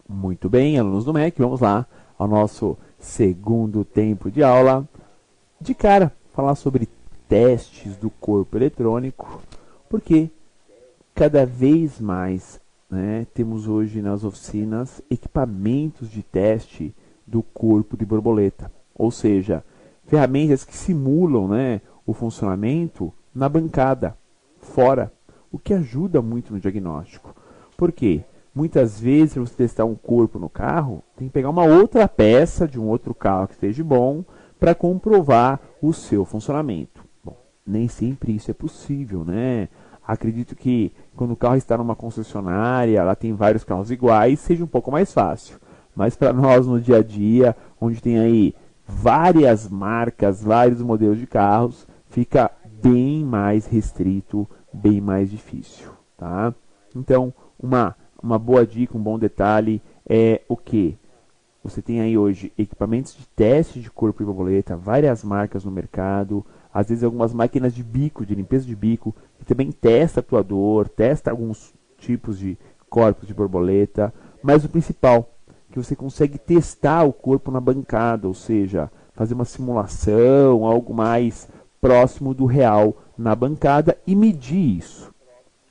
Muito bem, alunos do MEC, vamos lá ao nosso segundo tempo de aula. De cara, falar sobre testes do corpo eletrônico, porque cada vez mais temos hoje nas oficinas equipamentos de teste do corpo de borboleta, ou seja, ferramentas que simulam o funcionamento na bancada, fora, o que ajuda muito no diagnóstico. Por quê? Muitas vezes, para você testar um corpo no carro, tem que pegar uma outra peça de um outro carro que esteja bom para comprovar o seu funcionamento. Bom, nem sempre isso é possível, né? Acredito que quando o carro está numa concessionária, lá tem vários carros iguais, seja um pouco mais fácil. Mas para nós no dia a dia, onde tem aí várias marcas, vários modelos de carros, fica bem mais restrito, bem mais difícil, tá? Então, uma boa dica, um bom detalhe é o que? Você tem aí hoje equipamentos de teste de corpo de borboleta, várias marcas no mercado, às vezes algumas máquinas de bico, de limpeza de bico, que também testa atuador, testa alguns tipos de corpos de borboleta, mas o principal, que você consegue testar o corpo na bancada, ou seja, fazer uma simulação, algo mais próximo do real na bancada e medir isso.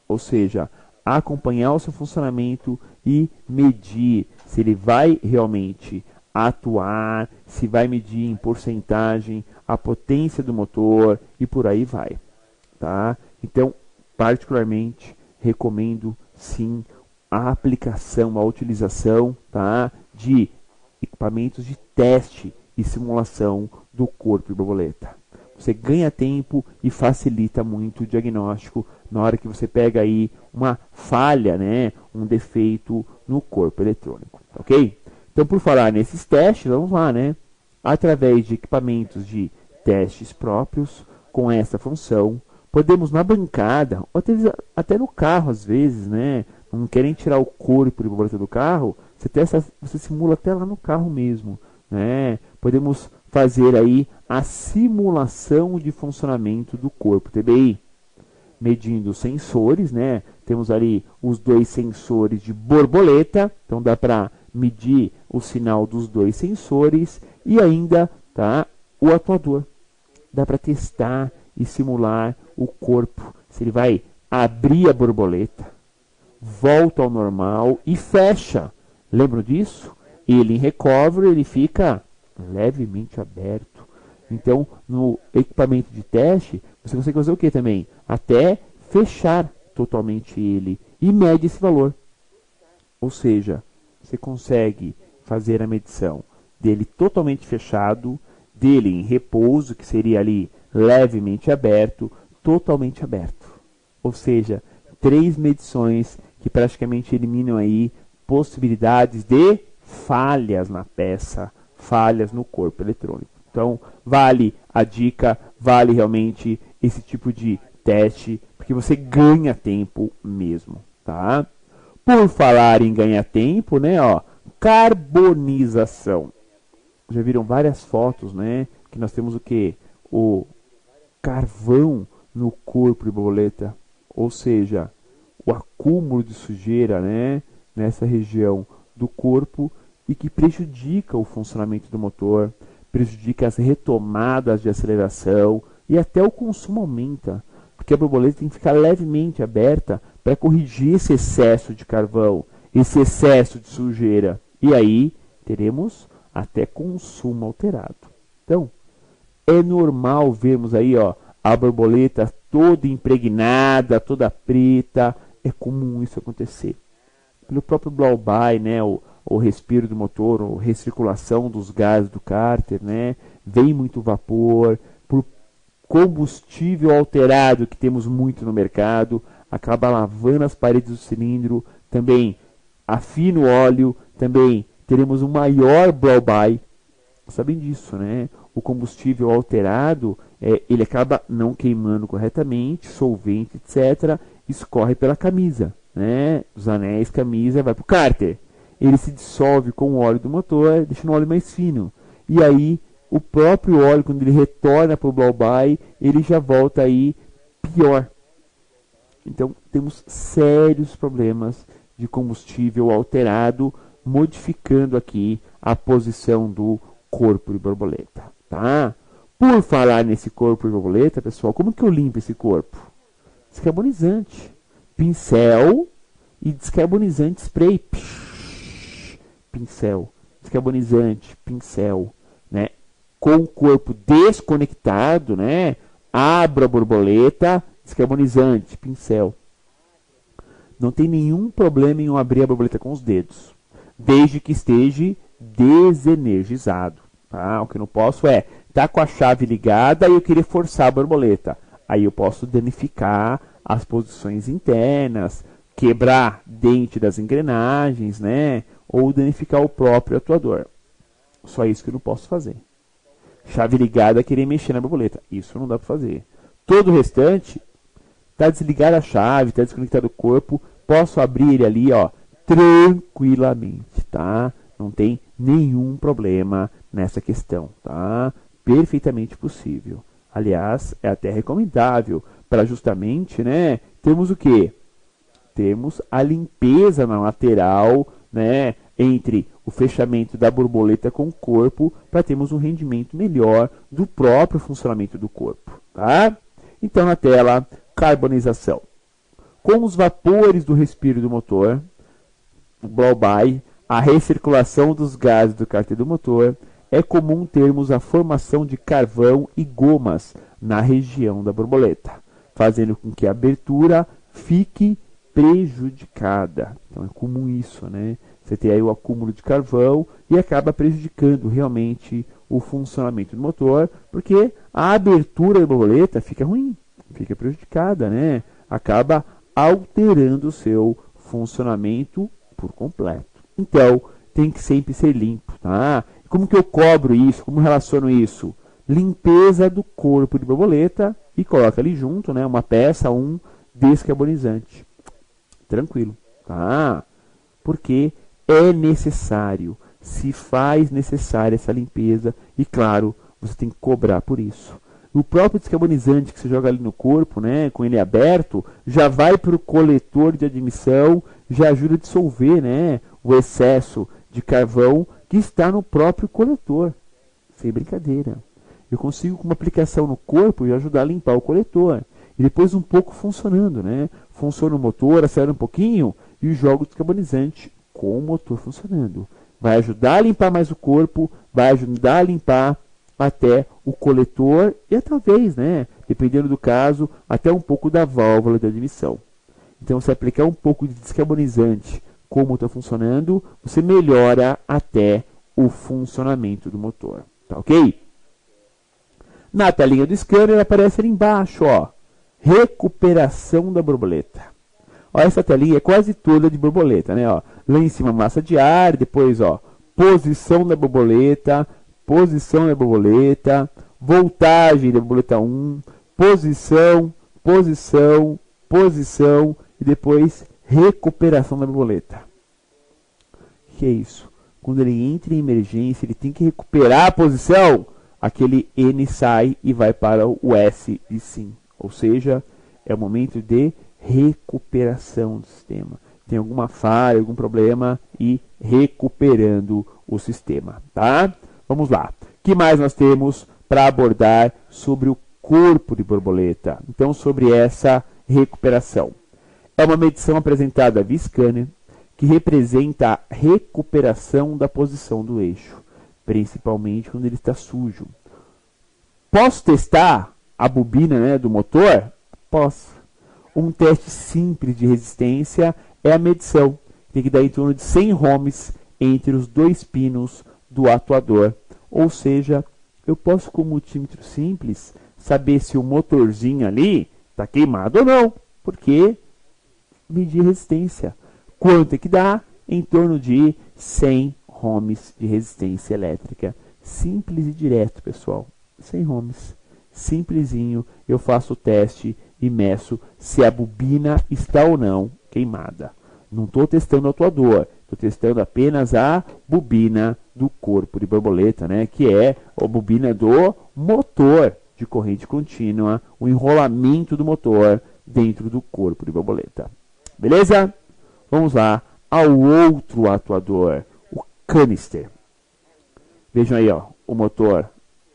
Ou seja, acompanhar o seu funcionamento e medir se ele vai realmente atuar, se vai medir em porcentagem a potência do motor e por aí vai, tá? Então, particularmente, recomendo sim a aplicação, a utilização, tá, de equipamentos de teste e simulação do corpo de borboleta. Você ganha tempo e facilita muito o diagnóstico na hora que você pega aí uma falha, um defeito no corpo eletrônico, ok? Então, por falar nesses testes, vamos lá, através de equipamentos de testes próprios com essa função, podemos na bancada, ou até no carro às vezes, não querem tirar o corpo de borboleta do carro, você simula até lá no carro mesmo, Podemos fazer aí a simulação de funcionamento do corpo TBI, medindo sensores, Temos ali os dois sensores de borboleta, então dá para medir o sinal dos dois sensores e ainda, o atuador. Dá para testar e simular o corpo, se ele vai abrir a borboleta, volta ao normal e fecha. Lembram disso? Ele em recovery, ele fica levemente aberto. Então, no equipamento de teste, você consegue fazer o que também? Até fechar totalmente ele e mede esse valor. Ou seja, você consegue fazer a medição dele totalmente fechado, dele em repouso, que seria ali levemente aberto, totalmente aberto. Ou seja, 3 medições que praticamente eliminam aí possibilidades de falhas na peça, falhas no corpo eletrônico. Então, vale a dica, vale realmente esse tipo de teste, porque você ganha tempo mesmo, tá? Por falar em ganhar tempo, carbonização. Já viram várias fotos, que nós temos o que? O carvão no corpo de borboleta, ou seja, o acúmulo de sujeira, nessa região do corpo e que prejudica o funcionamento do motor, prejudica as retomadas de aceleração e até o consumo aumenta, porque a borboleta tem que ficar levemente aberta para corrigir esse excesso de carvão, esse excesso de sujeira. E aí teremos até consumo alterado. Então, é normal vermos aí a borboleta toda impregnada, toda preta. É comum isso acontecer. Pelo próprio blow-by, o respiro do motor, a recirculação dos gases do cárter, vem muito vapor, por combustível alterado que temos muito no mercado, acaba lavando as paredes do cilindro, também afina o óleo, também teremos um maior blow-by. Sabem disso, O combustível alterado, ele acaba não queimando corretamente, solvente, etc., escorre pela camisa, Os anéis, camisa, vai para o cárter. Ele se dissolve com o óleo do motor, deixando o óleo mais fino. E aí, o próprio óleo, quando ele retorna para o blow-by, ele já volta aí pior. Então, temos sérios problemas de combustível alterado modificando aqui a posição do corpo de borboleta, tá? Por falar nesse corpo de borboleta, pessoal, como que eu limpo esse corpo? Descarbonizante, pincel e descarbonizante spray. Pincel, descarbonizante, pincel, né? Com o corpo desconectado, né? Abro a borboleta, descarbonizante, pincel. Não tem nenhum problema em eu abrir a borboleta com os dedos, desde que esteja desenergizado. Tá? O que eu não posso é estar com a chave ligada e eu querer forçar a borboleta. Aí eu posso danificar as posições internas, quebrar dente das engrenagens, né? Ou danificar o próprio atuador. Só isso que eu não posso fazer. Chave ligada, querer mexer na borboleta. Isso não dá para fazer. Todo o restante, está desligada a chave, está desconectado o corpo, posso abrir ele ali, ó, tranquilamente, tá? Não tem nenhum problema nessa questão, tá? Perfeitamente possível. Aliás, é até recomendável para justamente, né, termos o quê? Temos a limpeza na lateral, né, entre o fechamento da borboleta com o corpo, para termos um rendimento melhor do próprio funcionamento do corpo, tá? Então, na tela, carbonização. Com os vapores do respiro do motor, o blow-by, a recirculação dos gases do cárter do motor, é comum termos a formação de carvão e gomas na região da borboleta, fazendo com que a abertura fique prejudicada. Então é comum isso, né? Você tem aí o acúmulo de carvão e acaba prejudicando realmente o funcionamento do motor, porque a abertura da borboleta fica ruim, fica prejudicada, né? Acaba alterando o seu funcionamento por completo. Então, tem que sempre ser limpo, tá? Como que eu cobro isso? Como relaciono isso? Limpeza do corpo de borboleta e coloca ali junto, né, uma peça, um descarbonizante. Tranquilo, tá? Porque é necessário, se faz necessária essa limpeza e, claro, você tem que cobrar por isso. O próprio descarbonizante que você joga ali no corpo, né, com ele aberto, já vai para o coletor de admissão, já ajuda a dissolver, né, o excesso de carvão que está no próprio coletor. Sem brincadeira. Eu consigo, com uma aplicação no corpo, ajudar a limpar o coletor. E depois um pouco funcionando, né? Funciona o motor, acelera um pouquinho e joga o descarbonizante com o motor funcionando. Vai ajudar a limpar mais o corpo, vai ajudar a limpar até o coletor e talvez, né, dependendo do caso, até um pouco da válvula de admissão. Então, se aplicar um pouco de descarbonizante com o motor funcionando, você melhora até o funcionamento do motor. Tá ok? Na telinha do scanner aparece ali embaixo, ó, recuperação da borboleta. Ó, essa telinha é quase toda de borboleta, né? Ó, lá em cima massa de ar, depois, ó, posição da borboleta, voltagem da borboleta 1, posição, e depois recuperação da borboleta. O que é isso? Quando ele entra em emergência, ele tem que recuperar a posição, aquele N sai e vai para o S de sim. Ou seja, é o momento de recuperação do sistema. Tem alguma falha, algum problema e recuperando o sistema, tá? Vamos lá. O que mais nós temos para abordar sobre o corpo de borboleta? Então, sobre essa recuperação. É uma medição apresentada via scanner que representa a recuperação da posição do eixo, principalmente quando ele está sujo. Posso testar a bobina, né, do motor? Posso. Um teste simples de resistência é a medição. Tem que dar em torno de 100 ohms entre os dois pinos do atuador. Ou seja, eu posso, com um multímetro simples, saber se o motorzinho ali está queimado ou não, porque medir resistência. Quanto é que dá? Em torno de 100 ohms de resistência elétrica. Simples e direto, pessoal. 100 ohms. Simplesinho, eu faço o teste e meço se a bobina está ou não queimada. Não estou testando o atuador, estou testando apenas a bobina do corpo de borboleta, né? Que é a bobina do motor de corrente contínua, o enrolamento do motor dentro do corpo de borboleta. Beleza? Vamos lá ao outro atuador, canister. Vejam aí, ó, o motor,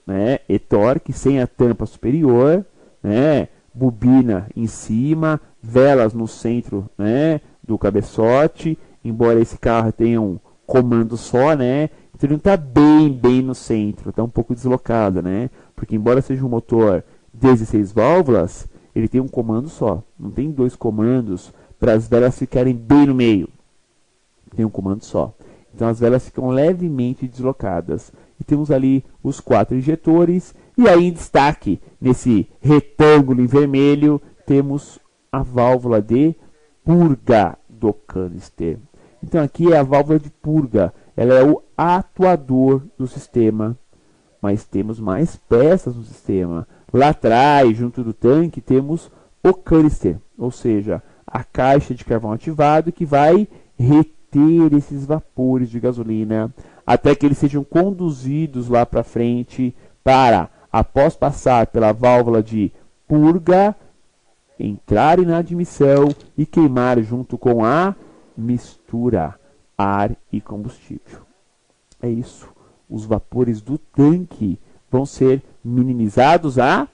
né, e-torque sem a tampa superior, né, bobina em cima, velas no centro, né, do cabeçote, embora esse carro tenha um comando só, né, então ele não está bem no centro, está um pouco deslocado, né, porque embora seja um motor 16 válvulas, ele tem um comando só, não tem dois comandos para as velas ficarem bem no meio, tem um comando só. Então as velas ficam levemente deslocadas. E temos ali os 4 injetores. E aí em destaque, nesse retângulo em vermelho, temos a válvula de purga do canister. Então aqui é a válvula de purga. Ela é o atuador do sistema. Mas temos mais peças no sistema. Lá atrás, junto do tanque, temos o canister. Ou seja, a caixa de carvão ativado que vai reter esses vapores de gasolina até que eles sejam conduzidos lá para frente para, após passar pela válvula de purga, entrarem na admissão e queimar junto com a mistura ar e combustível. É isso. Os vapores do tanque vão ser minimizados a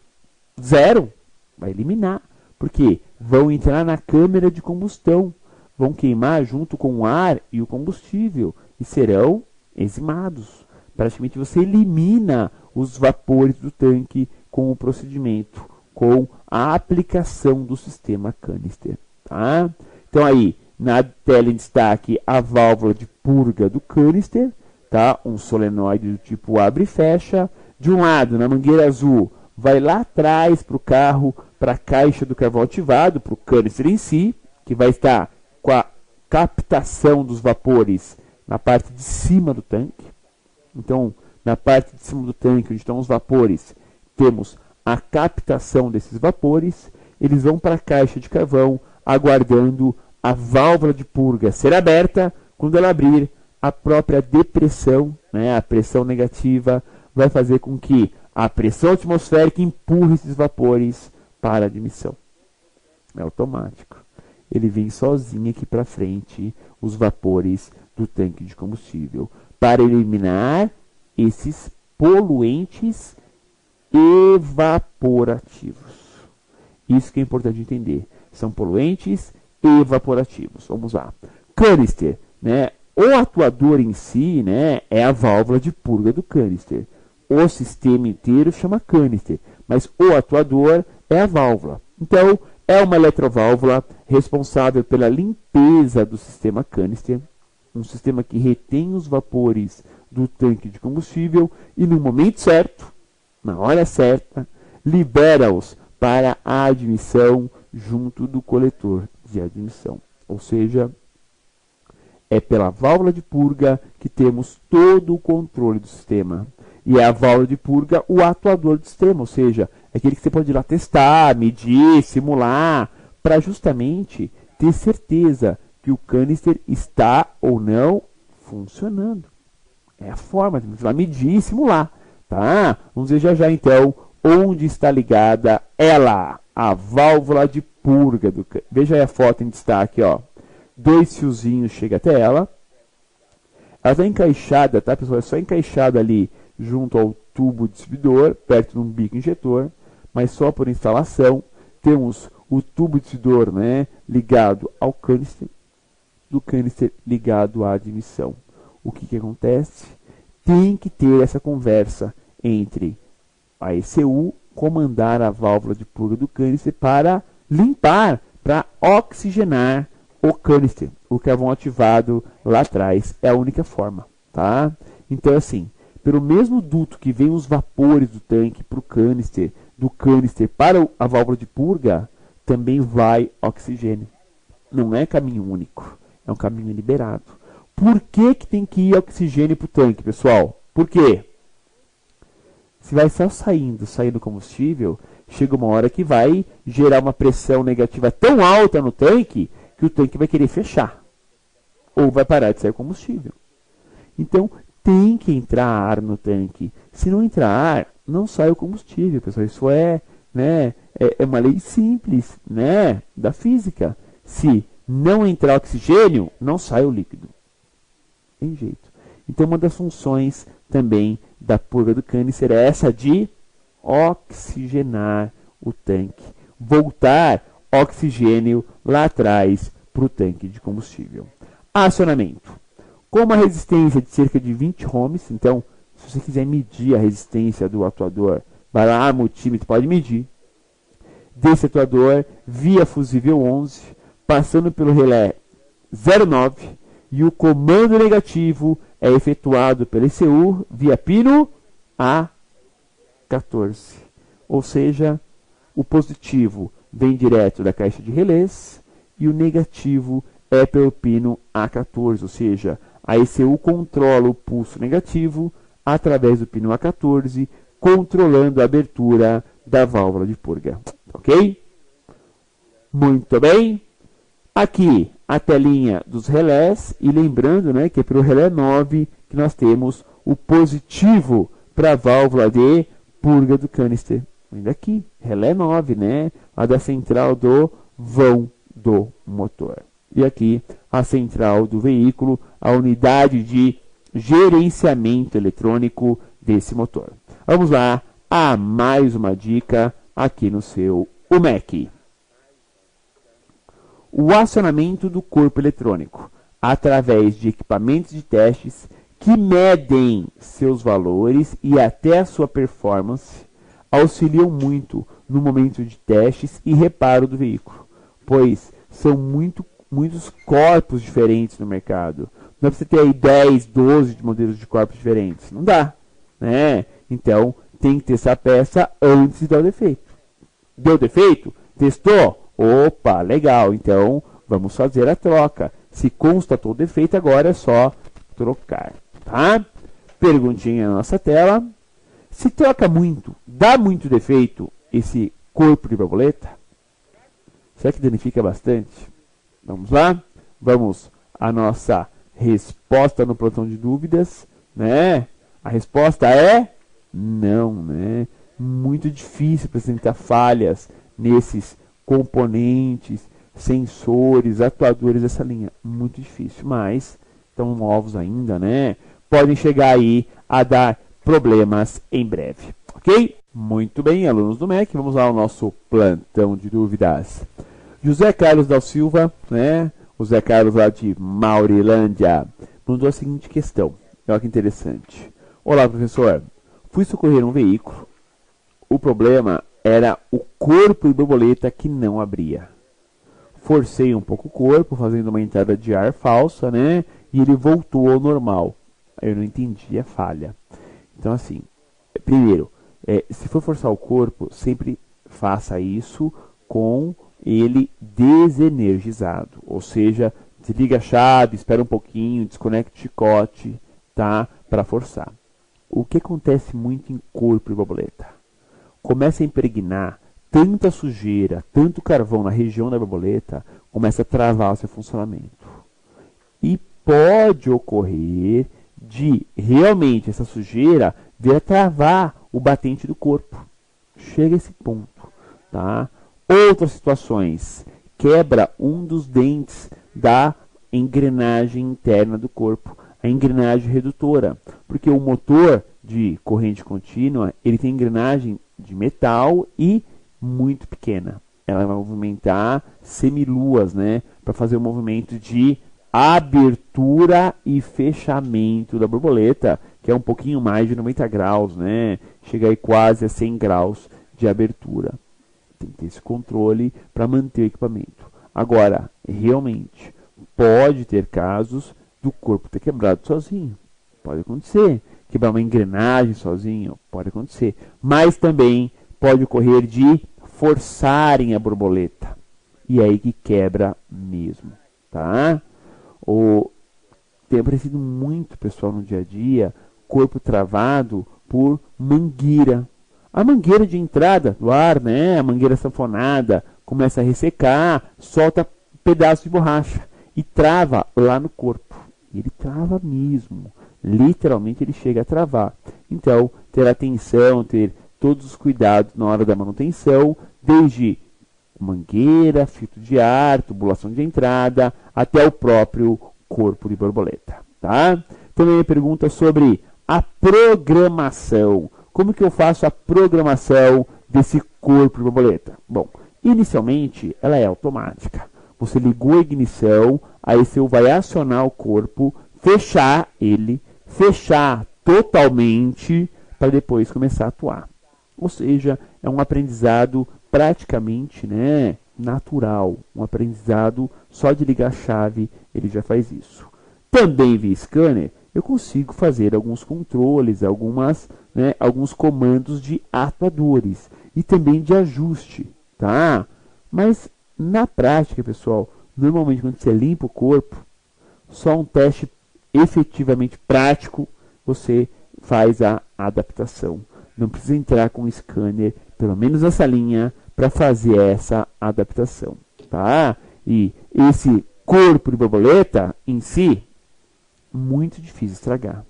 zero. Vai eliminar. Porque vão entrar na câmara de combustão. Vão queimar junto com o ar e o combustível e serão eximados. Praticamente você elimina os vapores do tanque com o procedimento, com a aplicação do sistema canister. Tá? Então aí, na tela em destaque, a válvula de purga do canister, tá? Um solenoide do tipo abre e fecha. De um lado, na mangueira azul, vai lá atrás para o carro, para a caixa do carvão ativado, para o canister em si, que vai estar com a captação dos vapores na parte de cima do tanque. Então, na parte de cima do tanque, onde estão os vapores, temos a captação desses vapores. Eles vão para a caixa de carvão, aguardando a válvula de purga ser aberta. Quando ela abrir, a própria depressão, né, a pressão negativa, vai fazer com que a pressão atmosférica empurre esses vapores para a admissão. É automático. Ele vem sozinho aqui para frente, os vapores do tanque de combustível, para eliminar esses poluentes evaporativos. Isso que é importante entender. São poluentes evaporativos. Vamos lá. Canister, né? O atuador em si, né, é a válvula de purga do canister. O sistema inteiro chama canister, mas o atuador é a válvula. Então, é uma eletroválvula responsável pela limpeza do sistema canister, um sistema que retém os vapores do tanque de combustível e no momento certo, na hora certa, libera-os para a admissão junto do coletor de admissão. Ou seja, é pela válvula de purga que temos todo o controle do sistema. E é a válvula de purga o atuador do sistema, ou seja, é aquele que você pode ir lá testar, medir, simular, para justamente ter certeza que o canister está ou não funcionando. É a forma de lá medir e simular. Tá? Vamos ver já então onde está ligada ela, a válvula de purga. Veja aí a foto em destaque, ó. 2 fiozinhos chegam até ela. Ela está encaixada, tá, pessoal? É só encaixada ali junto ao tubo distribuidor, perto de um bico injetor, mas só por instalação. Temos o tubo distribuidor, né, ligado ao canister, do canister ligado à admissão. O que acontece? Tem que ter essa conversa entre a ECU comandar a válvula de purga do canister para limpar, para oxigenar o canister. O carvão ativado lá atrás é a única forma, tá? Então, assim, pelo mesmo duto que vem os vapores do tanque para o canister, do canister para a válvula de purga, também vai oxigênio. Não é caminho único, é um caminho liberado. Por que tem que ir oxigênio para o tanque, pessoal? Por quê? Se vai só saindo combustível, chega uma hora que vai gerar uma pressão negativa tão alta no tanque que o tanque vai querer fechar. Ou vai parar de sair combustível. Então, tem que entrar ar no tanque. Se não entrar ar, não sai o combustível, pessoal. Isso é, né, é uma lei simples, né, da física. Se não entrar oxigênio, não sai o líquido. Tem jeito. Então, uma das funções também da purga do canister é essa de oxigenar o tanque, voltar oxigênio lá atrás para o tanque de combustível. Acionamento. Com uma resistência de cerca de 20 ohms, então, se você quiser medir a resistência do atuador, vai lá, multímetro, pode medir. Desse atuador, via fusível 11, passando pelo relé 09, e o comando negativo é efetuado pelo ECU via pino A14. Ou seja, o positivo vem direto da caixa de relés e o negativo é pelo pino A14, ou seja, a ECU controla o pulso negativo através do pino A14, controlando a abertura da válvula de purga. Ok? Muito bem. Aqui a telinha dos relés, e lembrando, né, que é pelo relé 9 que nós temos o positivo para a válvula de purga do canister. Ainda aqui, relé 9, né, lá da central do vão do motor. E aqui a central do veículo, a unidade de gerenciamento eletrônico desse motor. Vamos lá a mais uma dica aqui no seu UMEC. O acionamento do corpo eletrônico através de equipamentos de testes que medem seus valores e até a sua performance auxiliam muito no momento de testes e reparo do veículo, pois são muitos corpos diferentes no mercado. Não é para você ter aí 10, 12 de modelos de corpos diferentes. Não dá, né? Então, tem que ter essa peça antes de dar o defeito. Deu defeito? Testou? Opa, legal. Então, vamos fazer a troca. Se constatou o defeito, agora é só trocar, tá? Perguntinha na nossa tela. Se troca muito, dá muito defeito esse corpo de borboleta? Será que danifica bastante? Vamos lá? Vamos à nossa resposta no plantão de dúvidas, né? A resposta é não, né? Muito difícil apresentar falhas nesses componentes, sensores, atuadores dessa linha. Muito difícil, mas estão novos ainda, né? Podem chegar aí a dar problemas em breve, ok? Muito bem, alunos do MEC, vamos lá ao nosso plantão de dúvidas. José Carlos da Silva, né? O Zé Carlos lá de Maurilândia, mandou a seguinte questão. Olha que interessante. Olá, professor. Fui socorrer um veículo. O problema era o corpo de borboleta que não abria. Forcei um pouco o corpo, fazendo uma entrada de ar falsa, né? E ele voltou ao normal. Eu não entendi a falha. Então, assim, primeiro, se for forçar o corpo, sempre faça isso com ele desenergizado. Ou seja, desliga a chave, espera um pouquinho, desconecta o chicote, tá? Para forçar. O que acontece muito em corpo de borboleta? Começa a impregnar tanta sujeira, tanto carvão na região da borboleta, começa a travar o seu funcionamento. E pode ocorrer de realmente essa sujeira vir a travar o batente do corpo. Chega a esse ponto, tá? Outras situações, quebra um dos dentes da engrenagem interna do corpo, a engrenagem redutora, porque o motor de corrente contínua, ele tem engrenagem de metal e muito pequena. Ela vai movimentar semiluas, né, para fazer o movimento de abertura e fechamento da borboleta, que é um pouquinho mais de 90 graus, né? Chega aí quase a 100 graus de abertura. Tem que ter esse controle para manter o equipamento. Agora, realmente, pode ter casos do corpo ter quebrado sozinho. Pode acontecer. Quebrar uma engrenagem sozinho, pode acontecer. Mas também pode ocorrer de forçarem a borboleta. E é aí que quebra mesmo, tá? Tem aparecido muito, pessoal, no dia a dia, corpo travado por mangueira. A mangueira de entrada do ar, né? A mangueira sanfonada, começa a ressecar, solta pedaço de borracha e trava lá no corpo. Ele trava mesmo. Literalmente ele chega a travar. Então, ter atenção, ter todos os cuidados na hora da manutenção, desde mangueira, filtro de ar, tubulação de entrada, até o próprio corpo de borboleta, tá? Também pergunta sobre a programação. Como que eu faço a programação desse corpo de borboleta? Bom, inicialmente ela é automática. Você ligou a ignição, aí você vai acionar o corpo, fechar ele, fechar totalmente para depois começar a atuar. Ou seja, é um aprendizado praticamente, né, natural. Um aprendizado só de ligar a chave, ele já faz isso. Também via scanner, eu consigo fazer alguns controles, alguns comandos de atuadores e também de ajuste, tá? Mas na prática, pessoal, normalmente quando você limpa o corpo, só um teste efetivamente prático você faz a adaptação. Não precisa entrar com o scanner, pelo menos nessa linha, para fazer essa adaptação, tá? E esse corpo de borboleta em si, muito difícil estragar.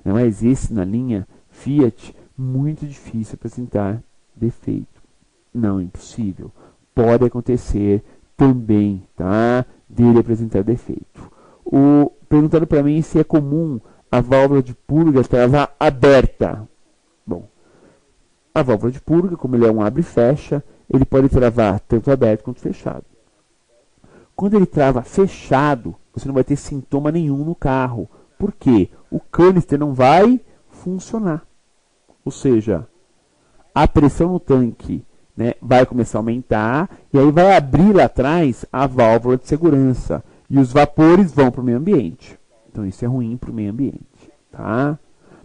Mas esse na linha Fiat, muito difícil apresentar defeito. Não, impossível. Pode acontecer também, tá? Dele apresentar defeito. Perguntaram para mim se é comum a válvula de purga travar aberta. Bom, a válvula de purga, como ele é um abre e fecha, ele pode travar tanto aberto quanto fechado. Quando ele trava fechado, você não vai ter sintoma nenhum no carro. Por quê? O canister não vai funcionar. Ou seja, a pressão no tanque, né, vai começar a aumentar e aí vai abrir lá atrás a válvula de segurança. E os vapores vão para o meio ambiente. Então isso é ruim para o meio ambiente. Tá?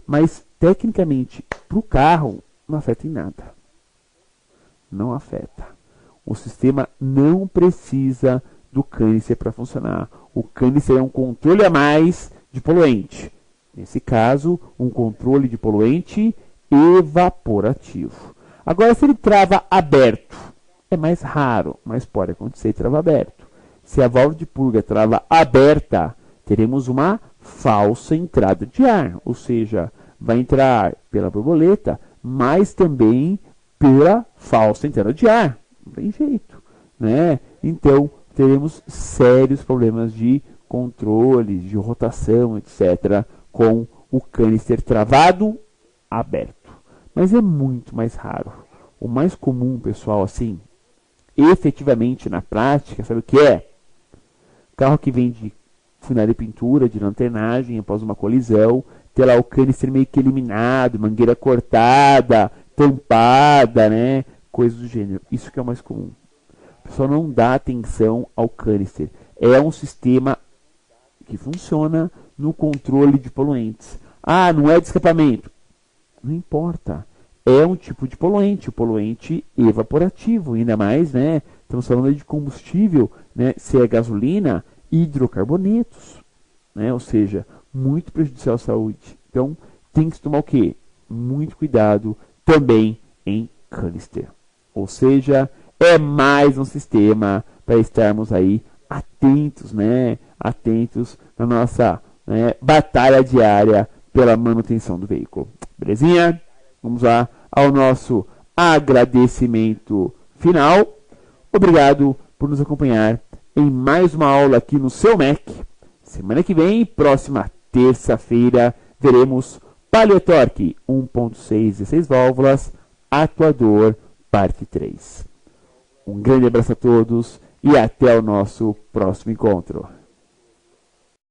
Mas tecnicamente para o carro não afeta em nada. Não afeta. O sistema não precisa do canister para funcionar. O canister é um controle a mais de poluente. Nesse caso, um controle de poluente evaporativo. Agora, se ele trava aberto, é mais raro, mas pode acontecer trava aberto. Se a válvula de purga trava aberta, teremos uma falsa entrada de ar, ou seja, vai entrar pela borboleta, mas também pela falsa entrada de ar. Não tem jeito, né? Então, teremos sérios problemas de controle, de rotação, etc., com o canister travado aberto. Mas é muito mais raro. O mais comum, pessoal, assim, efetivamente na prática, sabe o que é? Carro que vem de funilha de pintura, de lanternagem, após uma colisão, ter lá o canister meio que eliminado, mangueira cortada, tampada, né? Coisas do gênero. Isso que é o mais comum. O pessoal não dá atenção ao canister. É um sistema que funciona no controle de poluentes. Ah, não é de escapamento. Não importa. É um tipo de poluente, o poluente evaporativo, ainda mais, né? Estamos falando de combustível, né? Se é gasolina, hidrocarbonetos, né? Ou seja, muito prejudicial à saúde. Então, tem que tomar o quê? Muito cuidado também em canister. Ou seja, é mais um sistema para estarmos aí atentos, né? Atentos na nossa, né, batalha diária pela manutenção do veículo. Belezinha? Vamos lá ao nosso agradecimento final. Obrigado por nos acompanhar em mais uma aula aqui no seu Mac. Semana que vem, próxima terça-feira, veremos Paleotorque 1.6 16 válvulas, atuador, parte 3. Um grande abraço a todos e até o nosso próximo encontro.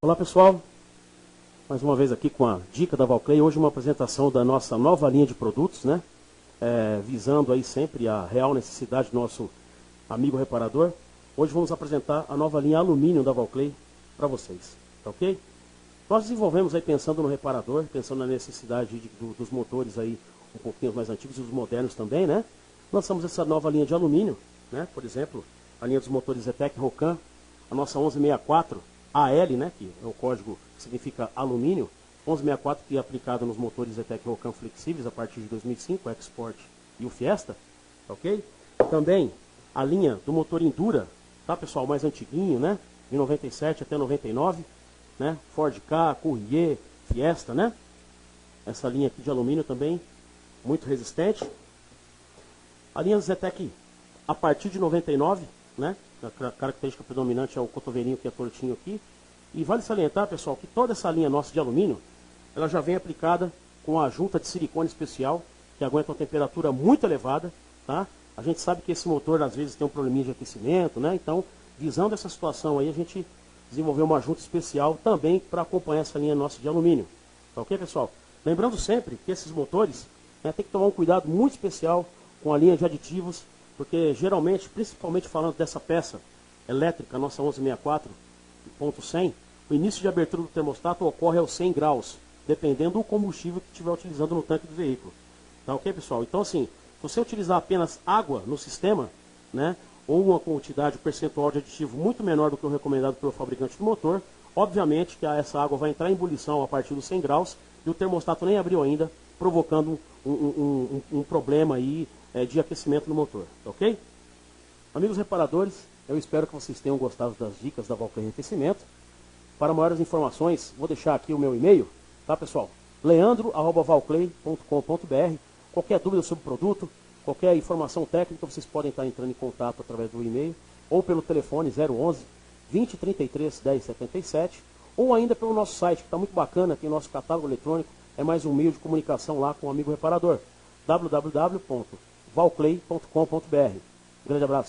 Olá pessoal, mais uma vez aqui com a dica da Valclay, hoje uma apresentação da nossa nova linha de produtos, né? Visando aí sempre a real necessidade do nosso amigo reparador. Hoje vamos apresentar a nova linha alumínio da Valclay para vocês, tá ok? Nós desenvolvemos aí pensando no reparador, pensando na necessidade dos motores aí um pouquinho mais antigos e os modernos também, né? Lançamos essa nova linha de alumínio, né? Por exemplo, a linha dos motores Zetec Rocan, a nossa 1164 AL, né? Que é o código que significa alumínio, 1164 que é aplicado nos motores Zetec Rocan flexíveis a partir de 2005, o Export e o Fiesta, ok? Também a linha do motor Endura, tá pessoal, mais antiguinho, né? De 97 até 99, né? Ford Ka, Courier, Fiesta, né? Essa linha aqui de alumínio também, muito resistente. A linha Zetec a partir de 99, né? A característica predominante é o cotovelinho que é tortinho aqui. E vale salientar, pessoal, que toda essa linha nossa de alumínio, ela já vem aplicada com a junta de silicone especial, que aguenta uma temperatura muito elevada, tá? A gente sabe que esse motor às vezes tem um probleminha de aquecimento, né? Então, visando essa situação aí, a gente desenvolveu uma junta especial também para acompanhar essa linha nossa de alumínio. Tá ok, pessoal? Lembrando sempre que esses motores, né, tem que tomar um cuidado muito especial com a linha de aditivos, porque geralmente, principalmente falando dessa peça elétrica, nossa 1164.100, o início de abertura do termostato ocorre aos 100 graus, dependendo do combustível que estiver utilizando no tanque do veículo. Tá ok, pessoal? Então, assim, se você utilizar apenas água no sistema, né, ou uma quantidade, um percentual de aditivo muito menor do que o recomendado pelo fabricante do motor, obviamente que essa água vai entrar em ebulição a partir dos 100 graus e o termostato nem abriu ainda, provocando um problema aí de aquecimento no motor, tá ok? Amigos reparadores, eu espero que vocês tenham gostado das dicas da Valclay Aquecimento. Para maiores informações, vou deixar aqui o meu e-mail, tá, pessoal? leandro@valclay.com.br. Qualquer dúvida sobre o produto, qualquer informação técnica, vocês podem estar entrando em contato através do e-mail ou pelo telefone 011 2033 1077 ou ainda pelo nosso site, que está muito bacana, tem o nosso catálogo eletrônico, é mais um meio de comunicação lá com o amigo reparador, www.valclay.com.br. Grande abraço.